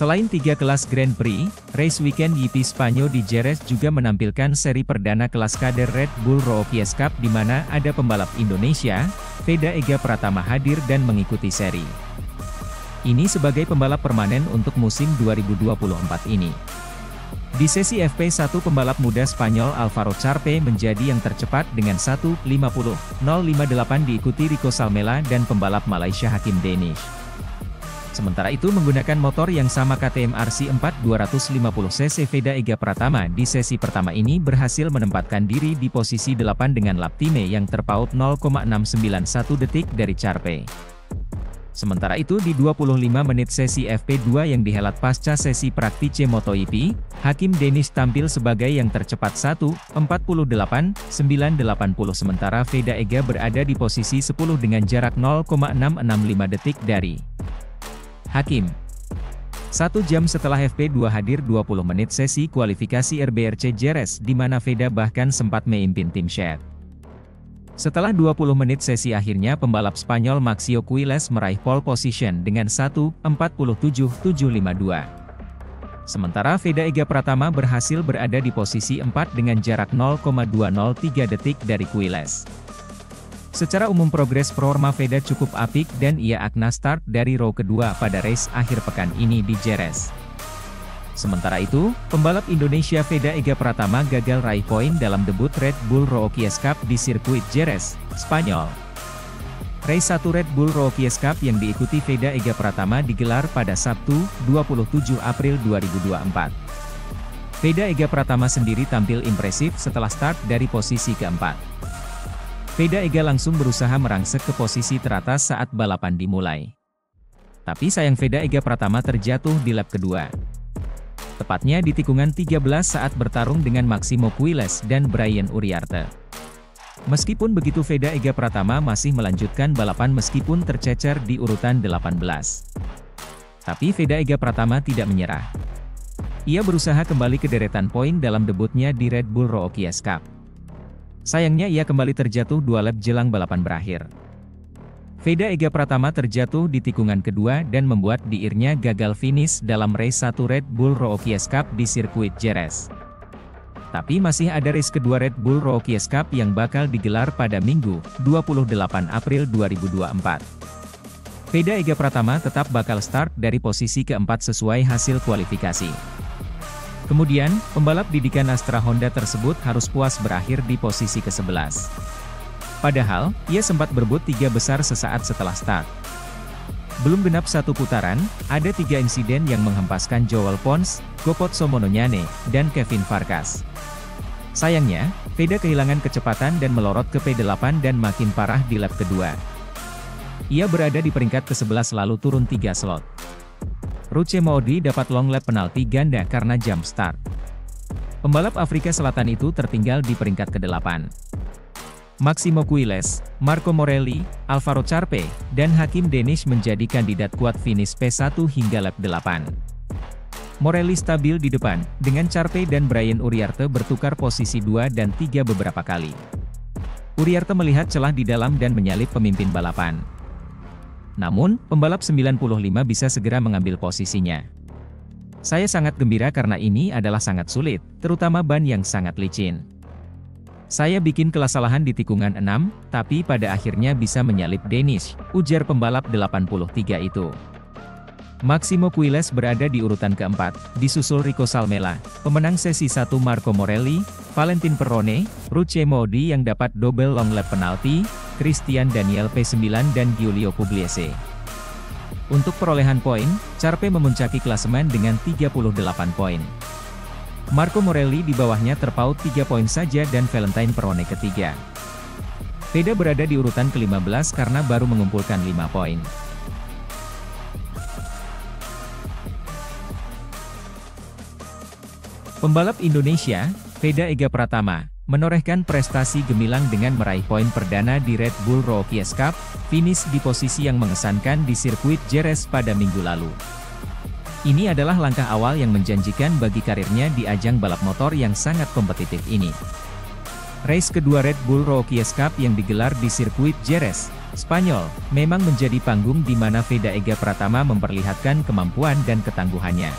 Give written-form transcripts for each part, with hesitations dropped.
Selain 3 kelas Grand Prix, race weekend GP Spanyol di Jerez juga menampilkan seri perdana kelas kader Red Bull Rookies Cup di mana ada pembalap Indonesia, Veda Ega Pratama hadir dan mengikuti seri. Ini sebagai pembalap permanen untuk musim 2024 ini. Di sesi FP1 pembalap muda Spanyol Álvaro Charpe menjadi yang tercepat dengan 1:50.058 diikuti Rico Salmela dan pembalap Malaysia Hakim Danish. Sementara itu menggunakan motor yang sama KTM RC4 250cc Veda Ega Pratama di sesi pertama ini berhasil menempatkan diri di posisi 8 dengan lap time yang terpaut 0,691 detik dari Charpe. Sementara itu di 25 menit sesi FP2 yang dihelat pasca sesi Praktice MotoGP, Hakim Danish tampil sebagai yang tercepat 1:48.980 sementara Veda Ega berada di posisi 10 dengan jarak 0,665 detik dari Hakim. 1 jam setelah FP2 hadir 20 menit sesi kualifikasi RBRC Jerez di mana Veda bahkan sempat memimpin tim Shed. Setelah 20 menit sesi akhirnya pembalap Spanyol Maxio Quiles meraih pole position dengan 1:47.752. Sementara Veda Ega Pratama berhasil berada di posisi 4 dengan jarak 0,203 detik dari Quiles. Secara umum progres performa Veda cukup apik dan ia akan start dari row kedua pada race akhir pekan ini di Jerez. Sementara itu, pembalap Indonesia Veda Ega Pratama gagal raih poin dalam debut Red Bull Rookies Cup di sirkuit Jerez, Spanyol. Race 1 Red Bull Rookies Cup yang diikuti Veda Ega Pratama digelar pada Sabtu, 27 April 2024. Veda Ega Pratama sendiri tampil impresif setelah start dari posisi keempat. Veda Ega langsung berusaha merangsek ke posisi teratas saat balapan dimulai. Tapi sayang Veda Ega Pratama terjatuh di lap kedua. Tepatnya di tikungan 13 saat bertarung dengan Maximo Quiles dan Brian Uriarte. Meskipun begitu Veda Ega Pratama masih melanjutkan balapan meskipun tercecer di urutan 18. Tapi Veda Ega Pratama tidak menyerah. Ia berusaha kembali ke deretan poin dalam debutnya di Red Bull Rookies Cup. Sayangnya ia kembali terjatuh 2 lap jelang balapan berakhir. Veda Ega Pratama terjatuh di tikungan kedua dan membuat diirnya gagal finish dalam race 1 Red Bull Rookies Cup di sirkuit Jerez. Tapi masih ada race kedua Red Bull Rookies Cup yang bakal digelar pada Minggu, 28 April 2024. Veda Ega Pratama tetap bakal start dari posisi keempat sesuai hasil kualifikasi. Kemudian, pembalap didikan Astra Honda tersebut harus puas berakhir di posisi ke-11. Padahal, ia sempat berebut 3 besar sesaat setelah start. Belum genap 1 putaran, ada 3 insiden yang menghempaskan Joel Pons, Gopotso Mononyane, dan Kevin Farkas. Sayangnya, Veda kehilangan kecepatan dan melorot ke P8 dan makin parah di lap kedua. Ia berada di peringkat ke-11 lalu turun 3 slot. Ruche Maudie dapat long lap penalti ganda karena jump start. Pembalap Afrika Selatan itu tertinggal di peringkat ke-8. Maximo Quiles, Marco Morelli, Álvaro Charpe, dan Hakim Danish menjadi kandidat kuat finish P1 hingga lap 8. Morelli stabil di depan, dengan Charpe dan Brian Uriarte bertukar posisi 2 dan 3 beberapa kali. Uriarte melihat celah di dalam dan menyalip pemimpin balapan. Namun, pembalap 95 bisa segera mengambil posisinya. Saya sangat gembira karena ini adalah sangat sulit, terutama ban yang sangat licin. Saya bikin kesalahan di tikungan 6, tapi pada akhirnya bisa menyalip Danish, ujar pembalap 83 itu. Maximo Quiles berada di urutan keempat, disusul Rico Salmela, pemenang sesi 1 Marco Morelli, Valentin Perrone, Ruche Maudie yang dapat double long lap penalti, Christian Daniel P9 dan Giulio Pugliese. Untuk perolehan poin, Charpe memuncaki klasemen dengan 38 poin. Marco Morelli di bawahnya terpaut 3 poin saja dan Valentin Perrone ketiga. Veda berada di urutan ke-15 karena baru mengumpulkan 5 poin. Pembalap Indonesia, Veda Ega Pratama, menorehkan prestasi gemilang dengan meraih poin perdana di Red Bull Rookies Cup, finish di posisi yang mengesankan di sirkuit Jerez pada minggu lalu. Ini adalah langkah awal yang menjanjikan bagi karirnya di ajang balap motor yang sangat kompetitif ini. Race kedua Red Bull Rookies Cup yang digelar di sirkuit Jerez, Spanyol, memang menjadi panggung di mana Veda Ega Pratama memperlihatkan kemampuan dan ketangguhannya.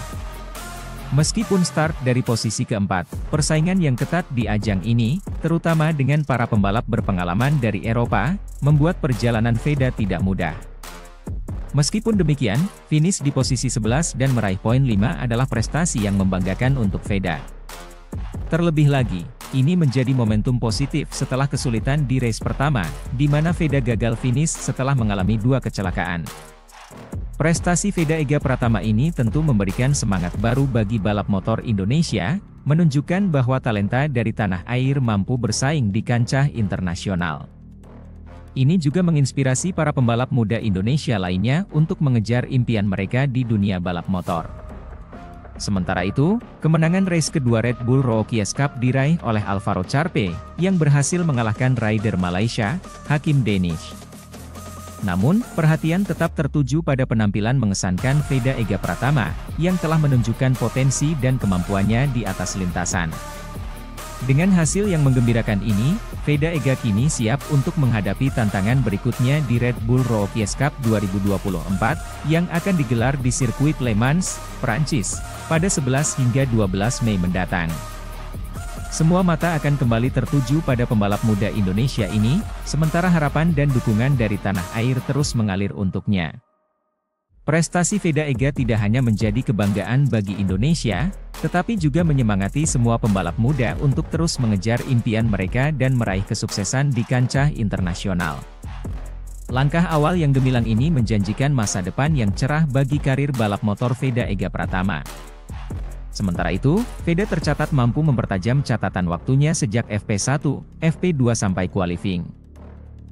Meskipun start dari posisi keempat, persaingan yang ketat di ajang ini, terutama dengan para pembalap berpengalaman dari Eropa, membuat perjalanan Veda tidak mudah. Meskipun demikian, finish di posisi 11 dan meraih poin 5 adalah prestasi yang membanggakan untuk Veda. Terlebih lagi, ini menjadi momentum positif setelah kesulitan di race pertama, di mana Veda gagal finish setelah mengalami 2 kecelakaan. Prestasi Veda Ega Pratama ini tentu memberikan semangat baru bagi balap motor Indonesia, menunjukkan bahwa talenta dari tanah air mampu bersaing di kancah internasional. Ini juga menginspirasi para pembalap muda Indonesia lainnya untuk mengejar impian mereka di dunia balap motor. Sementara itu, kemenangan race kedua Red Bull Rookies Cup diraih oleh Alvaro Charpe, yang berhasil mengalahkan rider Malaysia, Hakim Danish. Namun, perhatian tetap tertuju pada penampilan mengesankan Veda Ega Pratama, yang telah menunjukkan potensi dan kemampuannya di atas lintasan. Dengan hasil yang menggembirakan ini, Veda Ega kini siap untuk menghadapi tantangan berikutnya di Red Bull Rookies Cup 2024, yang akan digelar di sirkuit Le Mans, Prancis, pada 11 hingga 12 Mei mendatang. Semua mata akan kembali tertuju pada pembalap muda Indonesia ini, sementara harapan dan dukungan dari tanah air terus mengalir untuknya. Prestasi Veda Ega tidak hanya menjadi kebanggaan bagi Indonesia, tetapi juga menyemangati semua pembalap muda untuk terus mengejar impian mereka dan meraih kesuksesan di kancah internasional. Langkah awal yang gemilang ini menjanjikan masa depan yang cerah bagi karir balap motor Veda Ega Pratama. Sementara itu, Veda tercatat mampu mempertajam catatan waktunya sejak FP1, FP2 sampai qualifying.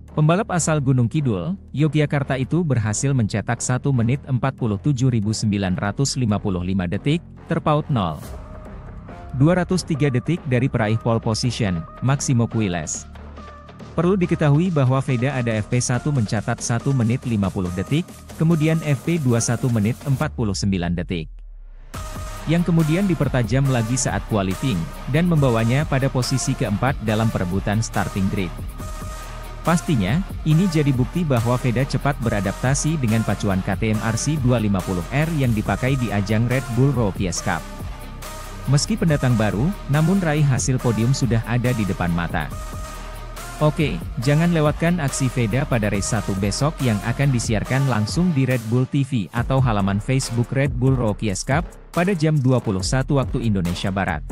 Pembalap asal Gunung Kidul, Yogyakarta itu berhasil mencetak 1 menit 47.955 detik, terpaut 0. 203 detik dari peraih pole position, Maximo Quiles. Perlu diketahui bahwa Veda ada FP1 mencatat 1 menit 50 detik, kemudian FP2 1 menit 49 detik. Yang kemudian dipertajam lagi saat qualifying, dan membawanya pada posisi keempat dalam perebutan starting grid. Pastinya, ini jadi bukti bahwa Veda cepat beradaptasi dengan pacuan KTM RC 250R yang dipakai di ajang Red Bull Rookies Cup. Meski pendatang baru, namun raih hasil podium sudah ada di depan mata. Oke, jangan lewatkan aksi Veda pada race 1 besok yang akan disiarkan langsung di Red Bull TV atau halaman Facebook Red Bull Rookies Cup, pada jam 21 waktu Indonesia Barat.